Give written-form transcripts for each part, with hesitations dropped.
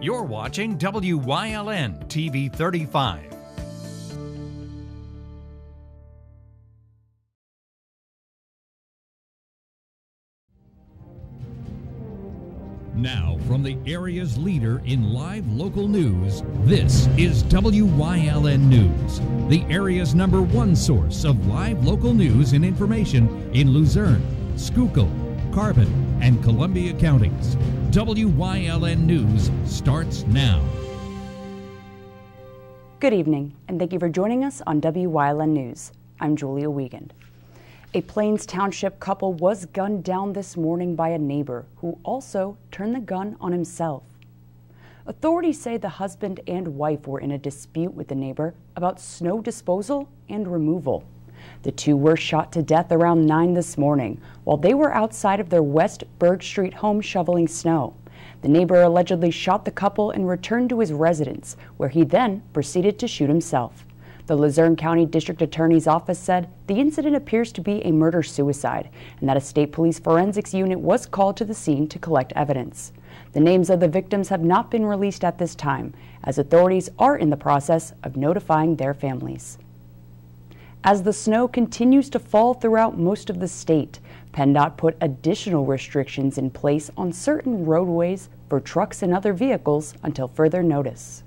You're watching WYLN TV 35. Now, from the area's leader in live local news, this is WYLN News, the area's #1 source of live local news and information in Luzerne, Schuylkill, Carbon, and Columbia counties. WYLN News starts now. Good evening, and thank you for joining us on WYLN News. I'm Julia Wiegand. A Plains Township couple was gunned down this morning by a neighbor who also turned the gun on himself. Authorities say the husband and wife were in a dispute with the neighbor about snow disposal and removal. The two were shot to death around 9 this morning while they were outside of their West Berg Street home shoveling snow. The neighbor allegedly shot the couple and returned to his residence, where he then proceeded to shoot himself. The Luzerne County District Attorney's Office said the incident appears to be a murder-suicide and that a state police forensics unit was called to the scene to collect evidence. The names of the victims have not been released at this time, as authorities are in the process of notifying their families. As the snow continues to fall throughout most of the state, PennDOT put additional restrictions in place on certain roadways for trucks and other vehicles until further notice.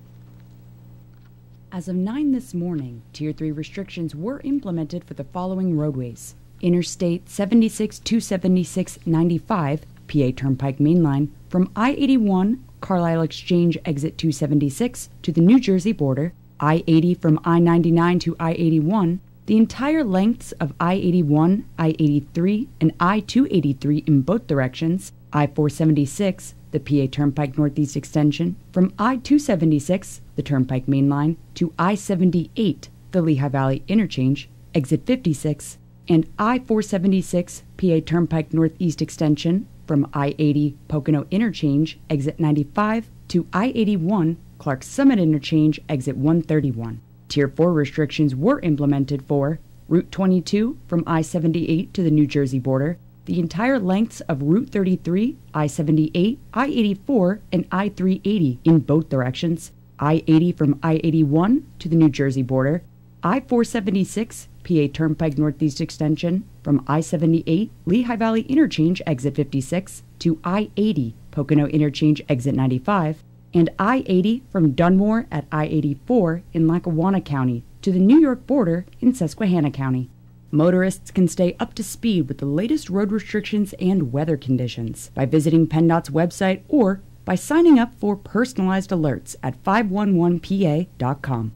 As of 9 this morning, Tier 3 restrictions were implemented for the following roadways: Interstate 76-276-95, PA Turnpike Mainline, from I-81, Carlisle Exchange Exit 276 to the New Jersey border, I-80 from I-99 to I-81, the entire lengths of I-81, I-83, and I-283 in both directions, I-476, the PA Turnpike Northeast Extension, from I-276, the Turnpike Main Line, to I-78, the Lehigh Valley Interchange, Exit 56, and I-476, PA Turnpike Northeast Extension, from I-80 Pocono Interchange, Exit 95, to I-81 Clark Summit Interchange, Exit 131. Tier 4 restrictions were implemented for Route 22 from I-78 to the New Jersey border, the entire lengths of Route 33, I-78, I-84, and I-380 in both directions, I-80 from I-81 to the New Jersey border, I-476, PA Turnpike Northeast Extension, from I-78 Lehigh Valley Interchange Exit 56 to I-80 Pocono Interchange Exit 95, and I-80 from Dunmore at I-84 in Lackawanna County to the New York border in Susquehanna County. Motorists can stay up to speed with the latest road restrictions and weather conditions by visiting PennDOT's website or by signing up for personalized alerts at 511pa.com.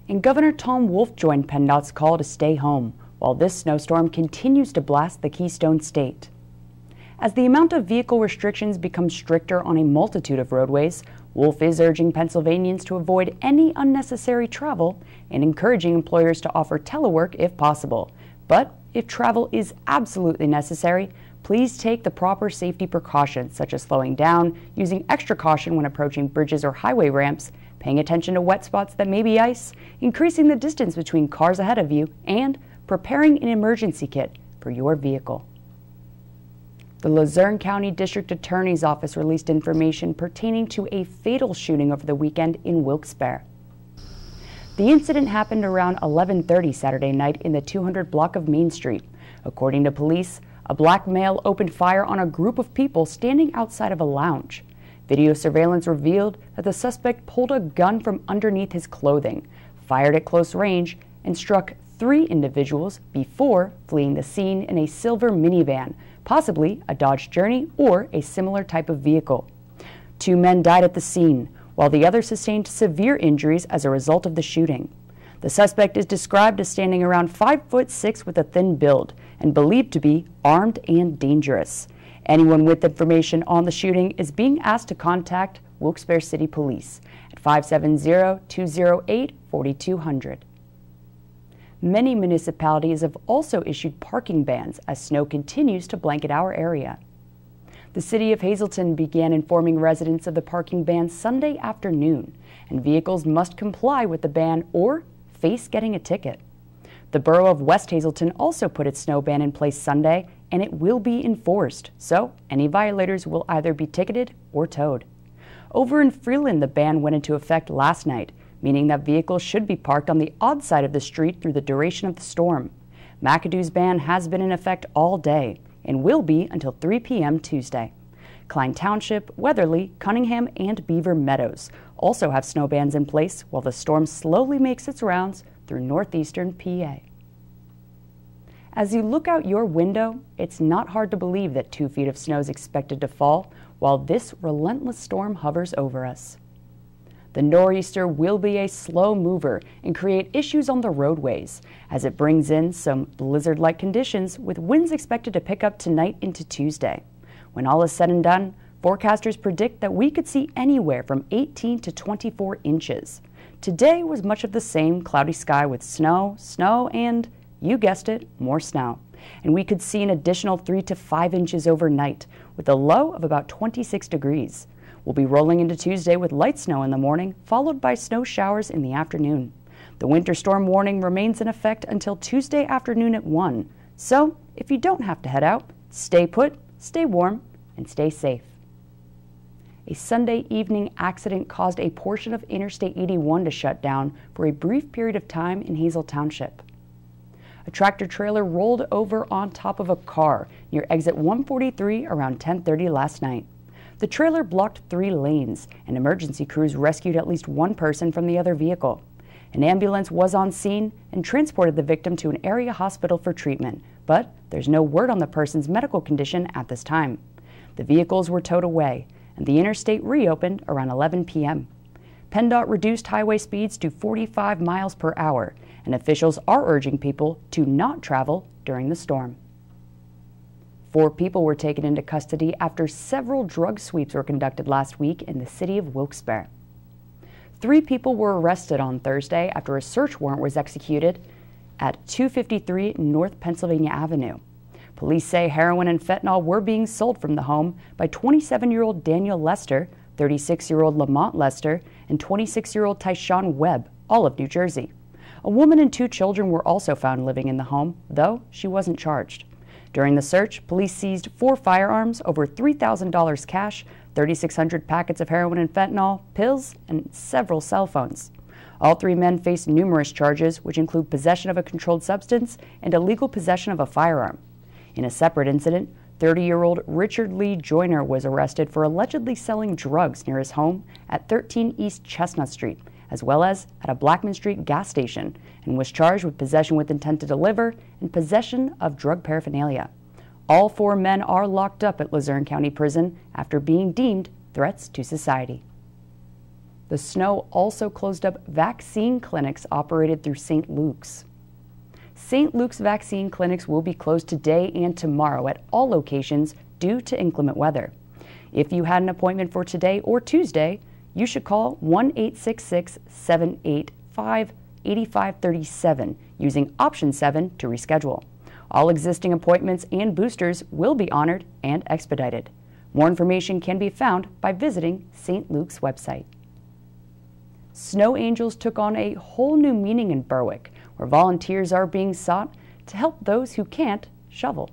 And Governor Tom Wolf joined PennDOT's call to stay home while this snowstorm continues to blast the Keystone State. As the amount of vehicle restrictions becomes stricter on a multitude of roadways, Wolf is urging Pennsylvanians to avoid any unnecessary travel and encouraging employers to offer telework if possible. But if travel is absolutely necessary, please take the proper safety precautions such as slowing down, using extra caution when approaching bridges or highway ramps, paying attention to wet spots that may be ice, increasing the distance between cars ahead of you, and preparing an emergency kit for your vehicle. The Luzerne County District Attorney's Office released information pertaining to a fatal shooting over the weekend in Wilkes-Barre. The incident happened around 11:30 Saturday night in the 200 block of Main Street. According to police, a black male opened fire on a group of people standing outside of a lounge. Video surveillance revealed that the suspect pulled a gun from underneath his clothing, fired at close range, and struck 3 individuals before fleeing the scene in a silver minivan, possibly a Dodge Journey or a similar type of vehicle. 2 men died at the scene, while the other sustained severe injuries as a result of the shooting. The suspect is described as standing around 5'6" with a thin build and believed to be armed and dangerous. Anyone with information on the shooting is being asked to contact Wilkes-Barre City Police at 570-208-4200. Many municipalities have also issued parking bans as snow continues to blanket our area. The city of Hazleton began informing residents of the parking ban Sunday afternoon, and vehicles must comply with the ban or face getting a ticket. The borough of West Hazleton also put its snow ban in place Sunday, and it will be enforced, so any violators will either be ticketed or towed. Over in Freeland, the ban went into effect last night, meaning that vehicles should be parked on the odd side of the street through the duration of the storm. McAdoo's ban has been in effect all day and will be until 3 p.m. Tuesday. Klein Township, Weatherly, Cunningham, and Beaver Meadows also have snow bans in place while the storm slowly makes its rounds through northeastern PA. As you look out your window, it's not hard to believe that 2 feet of snow is expected to fall while this relentless storm hovers over us. The nor'easter will be a slow mover and create issues on the roadways as it brings in some blizzard-like conditions with winds expected to pick up tonight into Tuesday. When all is said and done, forecasters predict that we could see anywhere from 18 to 24 inches. Today was much of the same cloudy sky with snow, and, you guessed it, more snow. And we could see an additional 3 to 5 inches overnight with a low of about 26 degrees. We'll be rolling into Tuesday with light snow in the morning, followed by snow showers in the afternoon. The winter storm warning remains in effect until Tuesday afternoon at 1. So, if you don't have to head out, stay put, stay warm, and stay safe. A Sunday evening accident caused a portion of Interstate 81 to shut down for a brief period of time in Hazel Township. A tractor-trailer rolled over on top of a car near exit 143 around 10:30 last night. The trailer blocked 3 lanes, and emergency crews rescued at least 1 person from the other vehicle. An ambulance was on scene and transported the victim to an area hospital for treatment, but there's no word on the person's medical condition at this time. The vehicles were towed away, and the interstate reopened around 11 p.m. PennDOT reduced highway speeds to 45 miles per hour, and officials are urging people to not travel during the storm. 4 people were taken into custody after several drug sweeps were conducted last week in the city of Wilkes-Barre. 3 people were arrested on Thursday after a search warrant was executed at 253 North Pennsylvania Avenue. Police say heroin and fentanyl were being sold from the home by 27-year-old Daniel Lester, 36-year-old Lamont Lester, and 26-year-old Tyshawn Webb, all of New Jersey. A woman and 2 children were also found living in the home, though she wasn't charged. During the search, police seized 4 firearms, over $3,000 cash, 3,600 packets of heroin and fentanyl, pills, and several cell phones. All 3 men faced numerous charges, which include possession of a controlled substance and illegal possession of a firearm. In a separate incident, 30-year-old Richard Lee Joyner was arrested for allegedly selling drugs near his home at 13 East Chestnut Street, as well as at a Blackman Street gas station, and was charged with possession with intent to deliver and possession of drug paraphernalia. All 4 men are locked up at Luzerne County Prison after being deemed threats to society. The snow also closed up vaccine clinics operated through St. Luke's. St. Luke's vaccine clinics will be closed today and tomorrow at all locations due to inclement weather. If you had an appointment for today or Tuesday, you should call 1-866-785-8537 using option 7 to reschedule. All existing appointments and boosters will be honored and expedited. More information can be found by visiting St. Luke's website. Snow Angels took on a whole new meaning in Berwick, where volunteers are being sought to help those who can't shovel.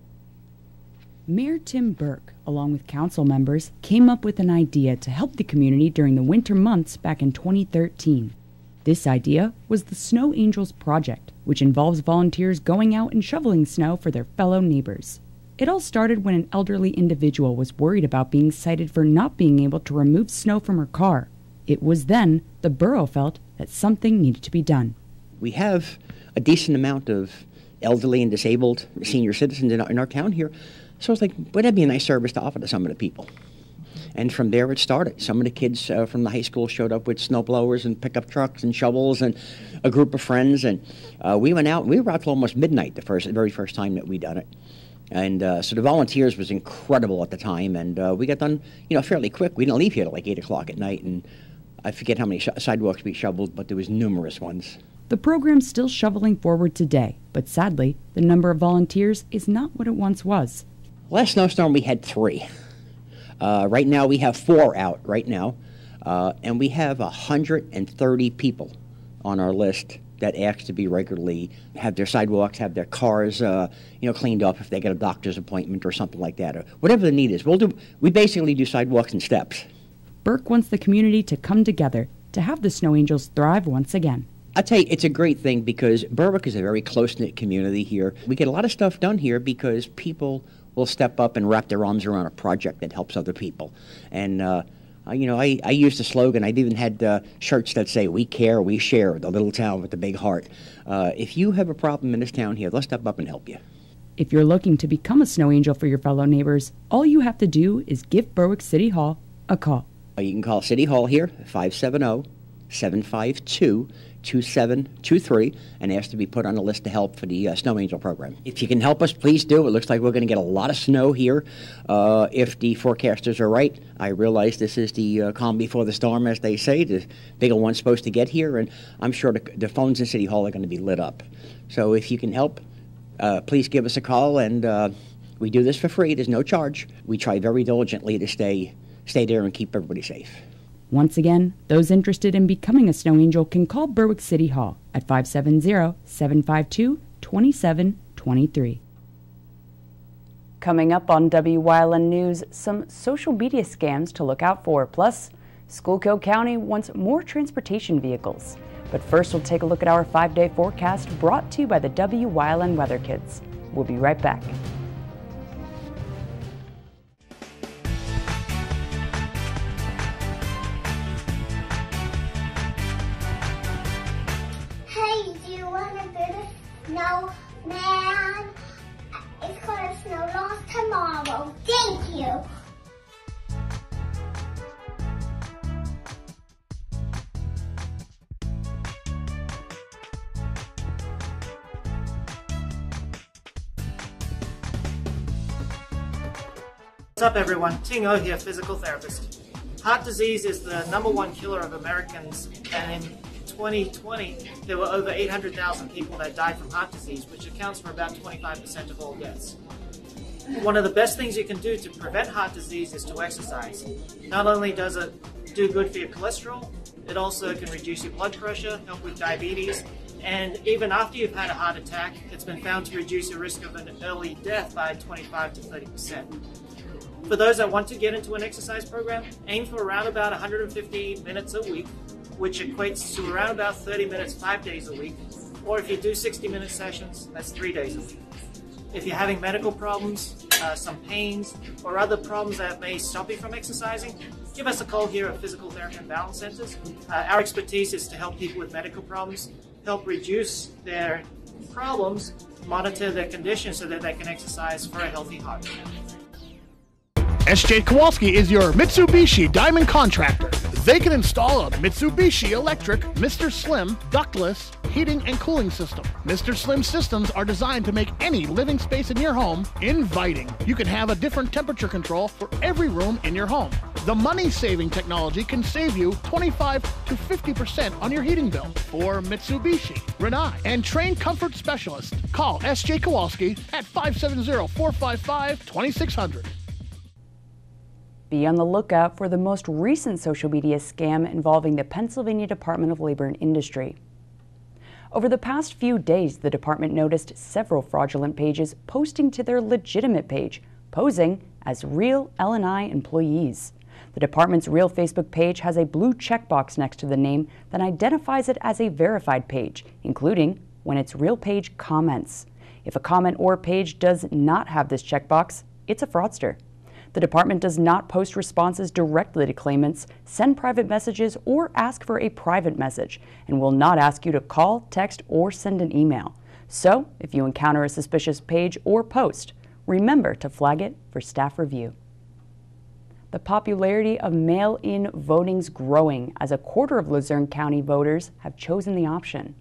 Mayor Tim Burke, along with council members, came up with an idea to help the community during the winter months back in 2013. This idea was the Snow Angels Project, which involves volunteers going out and shoveling snow for their fellow neighbors. It all started when an elderly individual was worried about being cited for not being able to remove snow from her car. It was then the borough felt that something needed to be done. We have a decent amount of elderly and disabled senior citizens in our town here, so I was like, wouldn't that be a nice service to offer to some of the people? And from there it started. Some of the kids from the high school showed up with snow blowers and pickup trucks and shovels and a group of friends, and we went out. We were out till almost midnight the very first time that we done it. And so the volunteers was incredible at the time, and we got done, fairly quick. We didn't leave here till like 8 o'clock at night, and I forget how many sidewalks we shoveled, but there was numerous ones. The program's still shoveling forward today, but sadly, the number of volunteers is not what it once was. Last snowstorm we had 3. Right now we have 4 out right now, and we have 130 people on our list that ask to be regularly, have their sidewalks, have their cars, cleaned up if they get a doctor's appointment or something like that, or whatever the need is. We basically do sidewalks and steps. Burke wants the community to come together to have the Snow Angels thrive once again. I'll tell you, it's a great thing because Berwick is a very close-knit community here. We get a lot of stuff done here because people will step up and wrap their arms around a project that helps other people. And, you know, I used the slogan. I've even had shirts that say, "We care, we share, the little town with the big heart." If you have a problem in this town here, let's step up and help you. If you're looking to become a Snow Angel for your fellow neighbors, all you have to do is give Berwick City Hall a call. You can call City Hall here, 570-752-2723, and ask to be put on a list to help for the Snow Angel program. If you can help us, please do. It looks like we're going to get a lot of snow here. If the forecasters are right, I realize this is the calm before the storm, as they say. The bigger one's supposed to get here, and I'm sure the phones in City Hall are going to be lit up. So if you can help, please give us a call, and we do this for free. There's no charge. We try very diligently to stay there and keep everybody safe. Once again, those interested in becoming a Snow Angel can call Berwick City Hall at 570-752-2723. Coming up on Wyln News, some social media scams to look out for. Plus, Schuylkill County wants more transportation vehicles. But first, we'll take a look at our 5-day forecast brought to you by the Wyln Weather Kids. We'll be right back. Snowman. It's gonna snow lots tomorrow. Thank you. What's up, everyone? Ting O here, physical therapist. Heart disease is the #1 killer of Americans, and in 2020, there were over 800,000 people that died from heart disease, which accounts for about 25% of all deaths. One of the best things you can do to prevent heart disease is to exercise. Not only does it do good for your cholesterol, it also can reduce your blood pressure, help with diabetes, and even after you've had a heart attack, it's been found to reduce your risk of an early death by 25 to 30%. For those that want to get into an exercise program, aim for around about 150 minutes a week, which equates to around about 30 minutes 5 days a week, or if you do 60-minute sessions, that's 3 days a week. If you're having medical problems, some pains, or other problems that may stop you from exercising, give us a call here at Physical Therapy and Balance Centers. Our expertise is to help people with medical problems, help reduce their problems, monitor their condition so that they can exercise for a healthy heart. SJ Kowalski is your Mitsubishi Diamond Contractor. They can install a Mitsubishi electric Mr. Slim ductless heating and cooling system. Mr. Slim systems are designed to make any living space in your home inviting. You can have a different temperature control for every room in your home. The money-saving technology can save you 25 to 50% on your heating bill. For Mitsubishi, Rinnai, and trained comfort specialists, call SJ Kowalski at 570-455-2600. Be on the lookout for the most recent social media scam involving the Pennsylvania Department of Labor and Industry. Over the past few days, the department noticed several fraudulent pages posting to their legitimate page, posing as real L&I employees. The department's real Facebook page has a blue checkbox next to the name that identifies it as a verified page, including when its real page comments. If a comment or page does not have this checkbox, it's a fraudster. The department does not post responses directly to claimants, send private messages, or ask for a private message, and will not ask you to call, text, or send an email. So, if you encounter a suspicious page or post, remember to flag it for staff review. The popularity of mail-in voting is growing as a quarter of Luzerne County voters have chosen the option.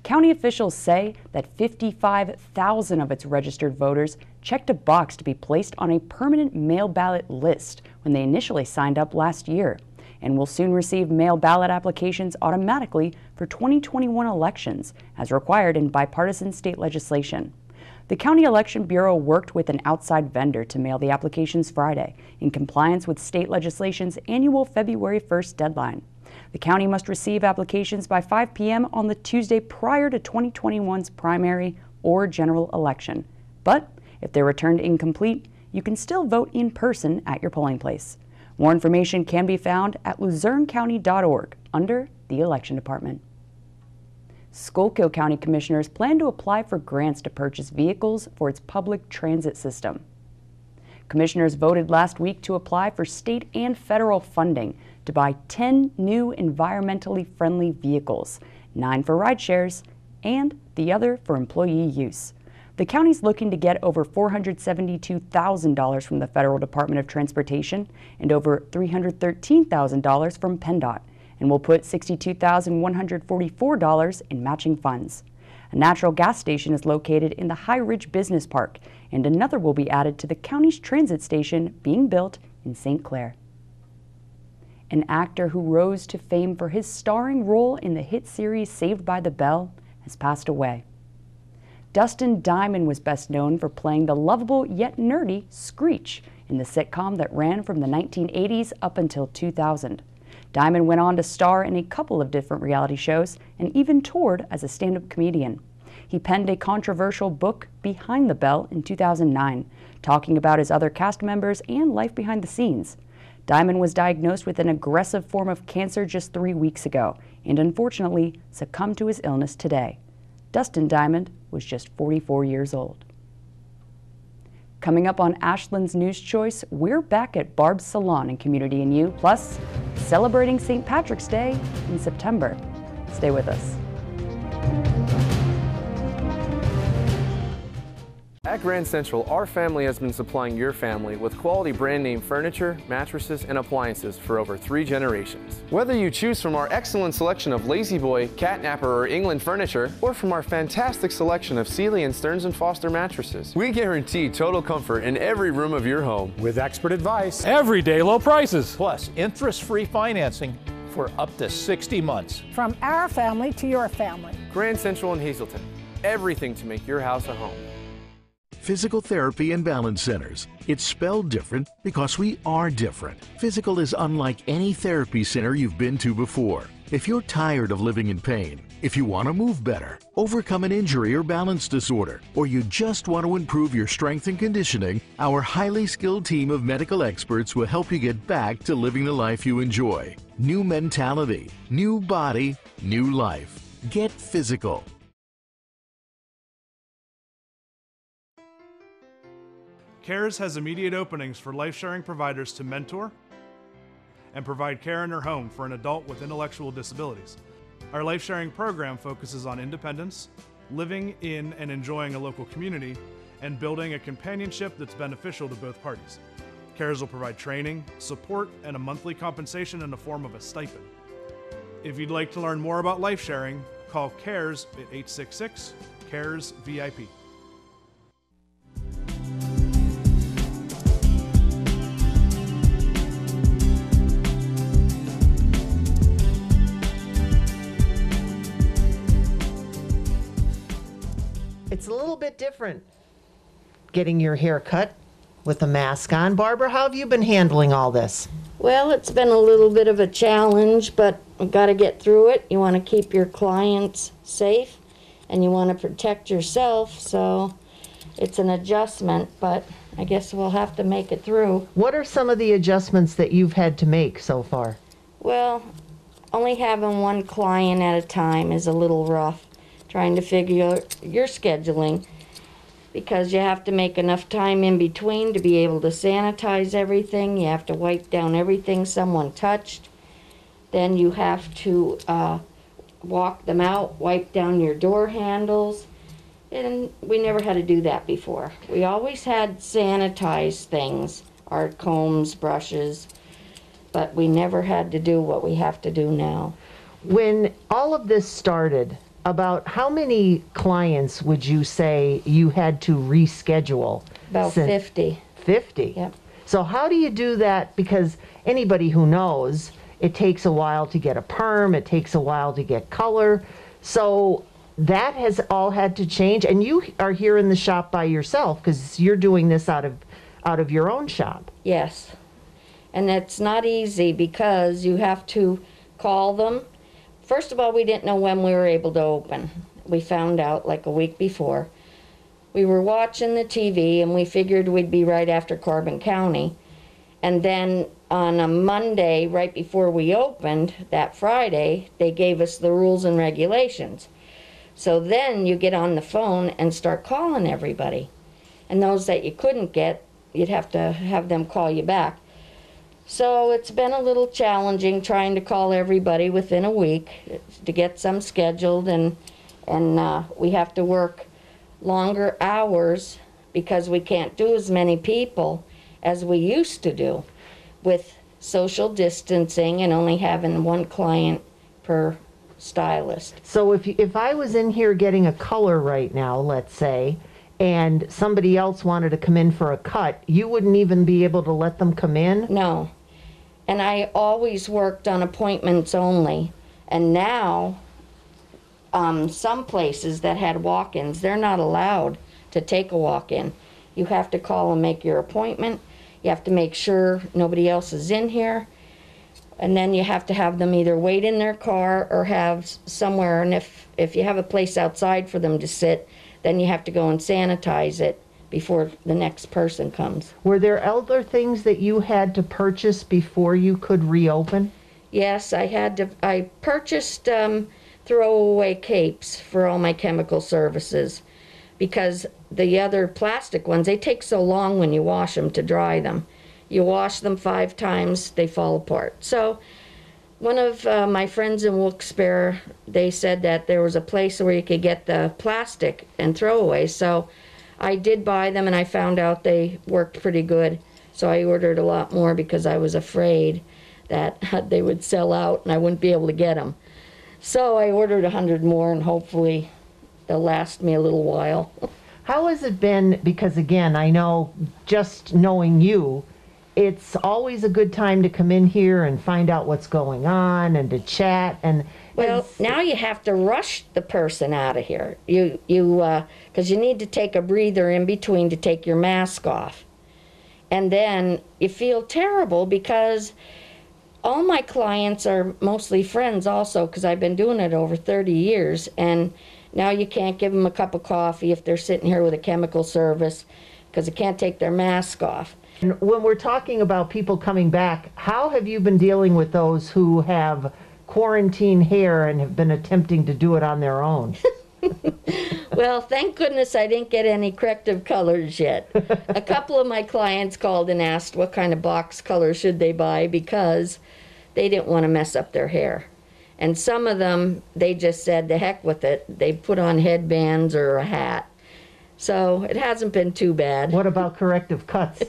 County officials say that 55,000 of its registered voters checked a box to be placed on a permanent mail ballot list when they initially signed up last year, and will soon receive mail ballot applications automatically for 2021 elections, as required in bipartisan state legislation. The County Election Bureau worked with an outside vendor to mail the applications Friday, in compliance with state legislation's annual February 1st deadline. The county must receive applications by 5 p.m. on the Tuesday prior to 2021's primary or general election. But if they're returned incomplete, you can still vote in person at your polling place. More information can be found at luzernecounty.org under the Election Department. Schuylkill County Commissioners plan to apply for grants to purchase vehicles for its public transit system. Commissioners voted last week to apply for state and federal funding to buy 10 new environmentally friendly vehicles, 9 for rideshares and the other for employee use. The county's looking to get over $472,000 from the Federal Department of Transportation and over $313,000 from PennDOT, and will put $62,144 in matching funds. A natural gas station is located in the High Ridge Business Park, and another will be added to the county's transit station being built in St. Clair. An actor who rose to fame for his starring role in the hit series Saved by the Bell has passed away. Dustin Diamond was best known for playing the lovable yet nerdy Screech in the sitcom that ran from the 1980s up until 2000. Diamond went on to star in a couple of different reality shows and even toured as a stand-up comedian. He penned a controversial book, Behind the Bell, in 2009, talking about his other cast members and life behind the scenes. Diamond was diagnosed with an aggressive form of cancer just 3 weeks ago and unfortunately succumbed to his illness today. Dustin Diamond was just 44 years old. Coming up on Ashland's News Choice, we're back at Barb's Salon and Community and You, plus celebrating St. Patrick's Day in September. Stay with us. At Grand Central, our family has been supplying your family with quality brand name furniture, mattresses, and appliances for over 3 generations. Whether you choose from our excellent selection of Lazy Boy, Catnapper, or England furniture, or from our fantastic selection of Sealy and Stearns & Foster mattresses, we guarantee total comfort in every room of your home. With expert advice, everyday low prices, plus interest-free financing for up to 60 months. From our family to your family. Grand Central in Hazelton. Everything to make your house a home. Physical Therapy and Balance Centers. It's spelled different because we are different. Physical is unlike any therapy center you've been to before. If you're tired of living in pain, if you want to move better, overcome an injury or balance disorder, or you just want to improve your strength and conditioning, our highly skilled team of medical experts will help you get back to living the life you enjoy. New mentality, new body, new life. Get physical. CARES has immediate openings for life-sharing providers to mentor and provide care in their home for an adult with intellectual disabilities. Our life-sharing program focuses on independence, living in and enjoying a local community, and building a companionship that's beneficial to both parties. CARES will provide training, support, and a monthly compensation in the form of a stipend. If you'd like to learn more about life-sharing, call CARES at 866-CARES-VIP. It's a little bit different getting your hair cut with a mask on. Barbara, how have you been handling all this? Well, it's been a little bit of a challenge, but we've got to get through it. You want to keep your clients safe, and you want to protect yourself, so it's an adjustment, but I guess we'll have to make it through. What are some of the adjustments that you've had to make so far? Well, only having one client at a time is a little rough. Trying to figure your scheduling, because you have to make enough time in between to be able to sanitize everything. You have to wipe down everything someone touched. Then you have to walk them out, wipe down your door handles. And we never had to do that before. We always had sanitized things, our combs, brushes, but we never had to do what we have to do now. When all of this started, about how many clients would you say you had to reschedule? About 50. 50? Yep. So how do you do that? Because anybody who knows, it takes a while to get a perm, it takes a while to get color. So that has all had to change, and you are here in the shop by yourself because you're doing this out of your own shop. Yes. And it's not easy because you have to call them. First of all, we didn't know when we were able to open. We found out like a week before. We were watching the TV and we figured we'd be right after Corbin County. And then on a Monday, right before we opened, that Friday, they gave us the rules and regulations. So then you get on the phone and start calling everybody. And those that you couldn't get, you'd have to have them call you back. So it's been a little challenging trying to call everybody within a week to get some scheduled, and we have to work longer hours because we can't do as many people as we used to do with social distancing and only having one client per stylist. So if I was in here getting a color right now, let's say, and somebody else wanted to come in for a cut, you wouldn't even be able to let them come in? No. And I always worked on appointments only. And now, some places that had walk-ins, they're not allowed to take a walk-in. You have to call and make your appointment. You have to make sure nobody else is in here. And then you have to have them either wait in their car or have somewhere. And if you have a place outside for them to sit, then you have to go and sanitize it before the next person comes. Were there other things that you had to purchase before you could reopen? Yes, I purchased throwaway capes for all my chemical services, because the other plastic ones, they take so long when you wash them to dry them. You wash them 5 times, they fall apart. So one of my friends in Wilkes-Barre, they said that there was a place where you could get the plastic and throwaways. So I did buy them, and I found out they worked pretty good. So I ordered a lot more because I was afraid that they would sell out and I wouldn't be able to get them. So I ordered 100 more, and hopefully they'll last me a little while. How has it been? Because again, I know, just knowing you, it's always a good time to come in here and find out what's going on and to chat. And well, now you have to rush the person out of here. Because you need to take a breather in between to take your mask off. And then you feel terrible because all my clients are mostly friends also, because I've been doing it over 30 years. And now you can't give them a cup of coffee if they're sitting here with a chemical service because they can't take their mask off. And when we're talking about people coming back, how have you been dealing with those who have quarantine hair and have been attempting to do it on their own? Well, thank goodness I didn't get any corrective colors yet. A couple of my clients called and asked what kind of box color should they buy because they didn't want to mess up their hair. And some of them, they just said, the heck with it. They put on headbands or a hat. So it hasn't been too bad. What about corrective cuts?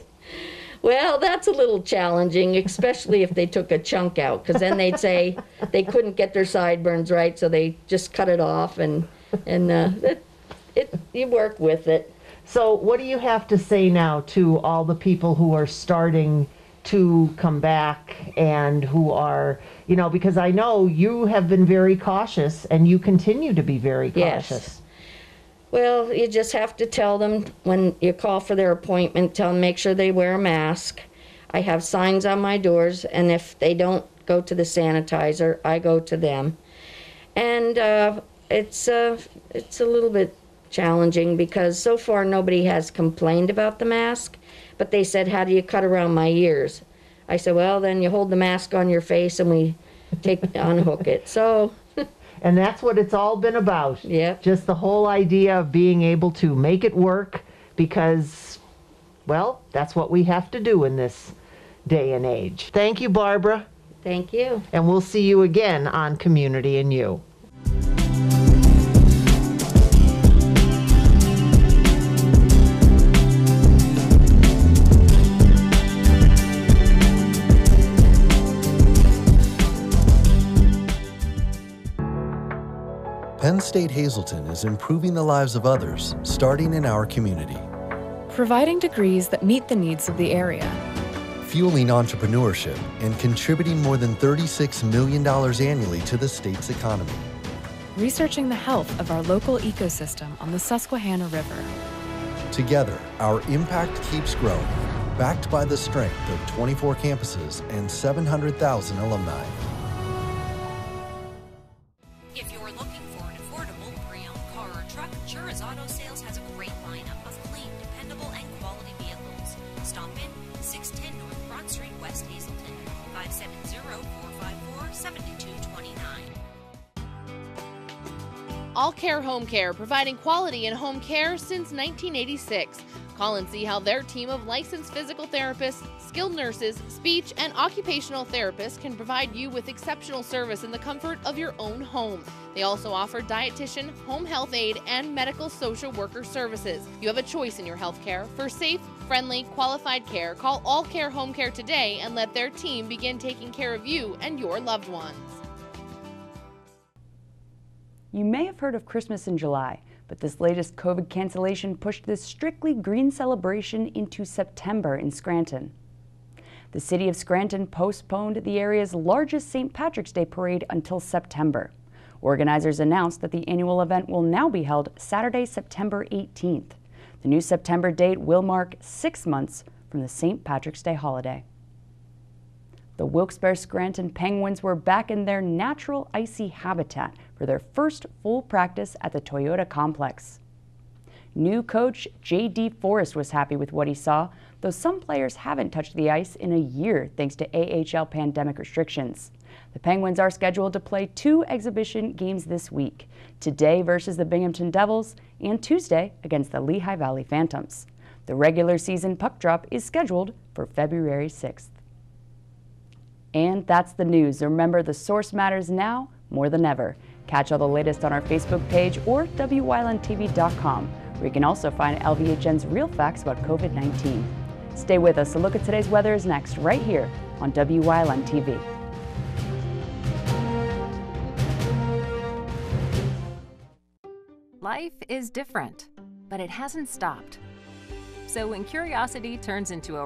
Well, that's a little challenging, especially if they took a chunk out, because then they'd say they couldn't get their sideburns right, so they just cut it off, and you work with it. So what do you have to say now to all the people who are starting to come back and who are, because I know you have been very cautious and you continue to be very cautious. Yes. Well, you just have to tell them when you call for their appointment, tell them make sure they wear a mask. I have signs on my doors, and if they don't go to the sanitizer, I go to them. And it's a little bit challenging because so far nobody has complained about the mask, but they said, how do you cut around my ears? I said, well, then you hold the mask on your face and we unhook it. So. And that's what it's all been about. Yeah. Just the whole idea of being able to make it work because, well, that's what we have to do in this day and age. Thank you, Barbara. Thank you. And we'll see you again on Community and You. Penn State Hazleton is improving the lives of others, starting in our community. Providing degrees that meet the needs of the area. Fueling entrepreneurship and contributing more than $36 million annually to the state's economy. Researching the health of our local ecosystem on the Susquehanna River. Together, our impact keeps growing, backed by the strength of 24 campuses and 700,000 alumni. If you're looking for an affordable pre-owned car or truck, Chura's Auto Sales has a great lineup of clean, dependable, and quality vehicles. Stop in 610 North Broad Street, West Hazleton. All Care Home Care, providing quality in home care since 1986. Call and see how their team of licensed physical therapists, skilled nurses, speech, and occupational therapists can provide you with exceptional service in the comfort of your own home. They also offer dietitian, home health aide, and medical social worker services. You have a choice in your health care. For safe, friendly, qualified care, call All Care Home Care today and let their team begin taking care of you and your loved ones. You may have heard of Christmas in July, but this latest COVID cancellation pushed this strictly green celebration into September in Scranton. The city of Scranton postponed the area's largest St. Patrick's Day parade until September. Organizers announced that the annual event will now be held Saturday, September 18th. The new September date will mark 6 months from the St. Patrick's Day holiday. The Wilkes-Barre-Scranton Penguins were back in their natural icy habitat for their first full practice at the Toyota complex. New coach J.D. Forrest was happy with what he saw, though some players haven't touched the ice in a year thanks to AHL pandemic restrictions. The Penguins are scheduled to play 2 exhibition games this week, today versus the Binghamton Devils and Tuesday against the Lehigh Valley Phantoms. The regular season puck drop is scheduled for February 6th. And that's the news. Remember, the source matters now more than ever. Catch all the latest on our Facebook page or WYLNTV.com, where you can also find LVHN's real facts about COVID-19. Stay with us. A look at today's weather is next, right here on WYLN TV. Life is different, but it hasn't stopped. So when curiosity turns into a